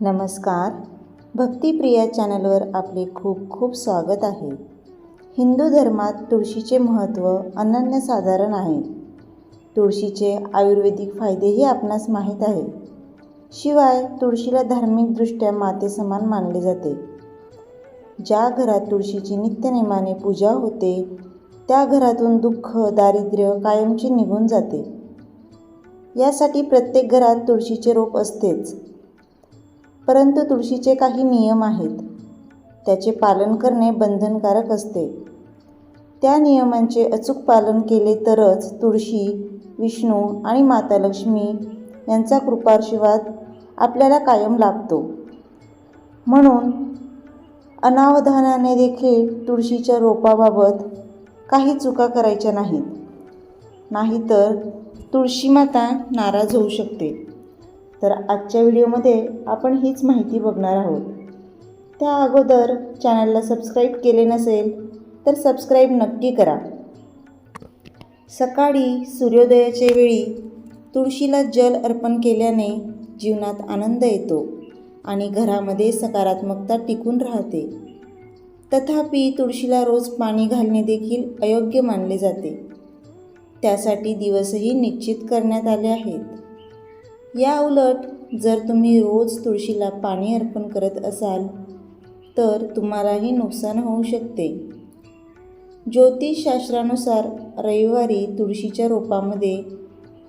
नमस्कार. भक्तिप्रिया चॅनलवर आपले खूप खूप स्वागत आहे. हिंदू धर्मात तुळशीचे महत्त्व अनन्यसाधारण आहे. तुळशीचे आयुर्वेदिक फायदेही आपणास माहीत आहे. शिवाय तुळशीला धार्मिकदृष्ट्या मातेसमान मानले जाते. ज्या घरात तुळशीची नित्यनेमाने पूजा होते त्या घरातून दुःख, दारिद्र्य कायमचे निघून जाते. यासाठी प्रत्येक घरात तुळशीचे रोप असतेच. परंतु तुळशीचे काही नियम आहेत. त्याचे पालन करणे बंधनकारक असते. त्या नियमांचे अचूक पालन केले तरच तुळशी, विष्णू आणि माता लक्ष्मी यांचा कृपाशीर्वाद आपल्याला कायम लाभतो. म्हणून अनावधानाने देखील तुळशीच्या रोपाबाबत काही चुका करायच्या नाहीत. नाहीतर तुळशी माता नाराज होऊ शकते. तर आजच्या व्हिडिओमध्ये आपण हीच माहिती बघणार आहोत. त्या अगोदर चॅनलला सबस्क्राईब केले नसेल तर सबस्क्राईब नक्की करा. सकाळी सूर्योदयाच्या वेळी तुळशीला जल अर्पण केल्याने जीवनात आनंद येतो आणि घरामध्ये सकारात्मकता टिकून राहते. तथापि तुळशीला रोज पाणी घालणे देखील अयोग्य मानले जाते. त्यासाठी दिवसही निश्चित करण्यात आले आहेत. या उलट जर तुम्ही रोज तुळशीला पाणी अर्पण करत असाल तर तुम्हालाही नुकसान होऊ शकते. ज्योतिषशास्त्रानुसार रविवारी तुळशीच्या रोपामध्ये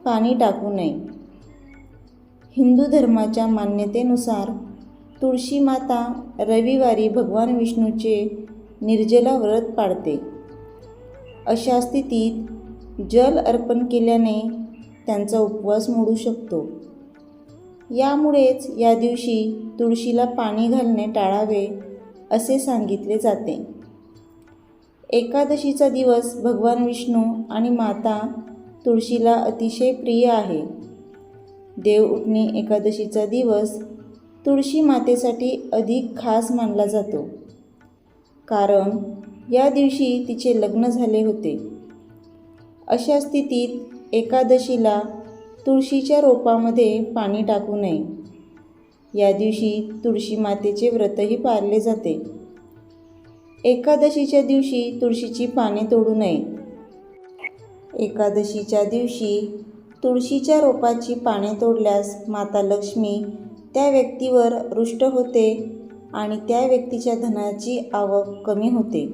पाणी टाकू नये. हिंदू धर्माच्या मान्यतेनुसार तुळशी माता रविवारी भगवान विष्णूचे निर्जला व्रत पाळते. अशा स्थितीत जल अर्पण केल्याने त्यांचा उपवास मोडू शकतो. यामुळेच या दिवशी तुळशीला पाणी घालणे टाळावे असे सांगितले जाते. एकादशीचा दिवस भगवान विष्णू आणि माता तुळशीला अतिशय प्रिय आहे. देवउठणी एकादशीचा दिवस तुळशी मातेसाठी अधिक खास मानला जातो. कारण या दिवशी तिचे लग्न झाले होते. अशा स्थितीत एकादशीला तुळशीच्या रोपामध्ये पाणी टाकू नये. या दिवशी तुळशी मातेचे व्रतही पाळले जाते. एकादशीच्या दिवशी तुळशीची पाने तोडू नये. एकादशीच्या दिवशी तुळशीच्या रोपाची पाने तोडल्यास माता लक्ष्मी त्या व्यक्तीवर रुष्ट होते आणि त्या व्यक्तीच्या धनाची आवक कमी होते.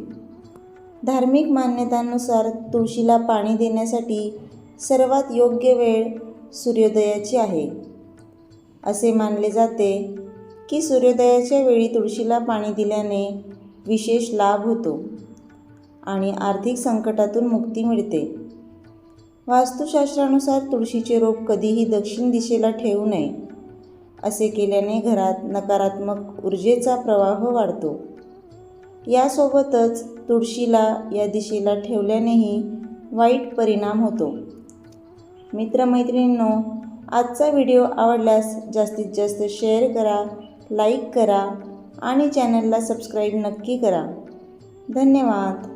धार्मिक मान्यतांनुसार तुळशीला पाणी देण्यासाठी सर्वात योग्य वेळ सूर्योदयाची आहे. असे मानले जाते की सूर्योदयाच्या वेळी तुळशीला पाणी दिल्याने विशेष लाभ होतो आणि आर्थिक संकटातून मुक्ती मिळते. वास्तुशास्त्रानुसार तुळशीचे रोप कधीही दक्षिण दिशेला ठेवू नये. असे केल्याने घरात नकारात्मक ऊर्जेचा प्रवाह वाढतो. यासोबतच तुळशीला या दिशेला ठेवल्यानेही वाईट परिणाम होतो. मित्रमैत्रिणींनो, आजचा व्हिडिओ आवडल्यास जास्तीत जास्त शेअर करा, लाईक करा आणि चॅनलला सबस्क्राईब नक्की करा. धन्यवाद.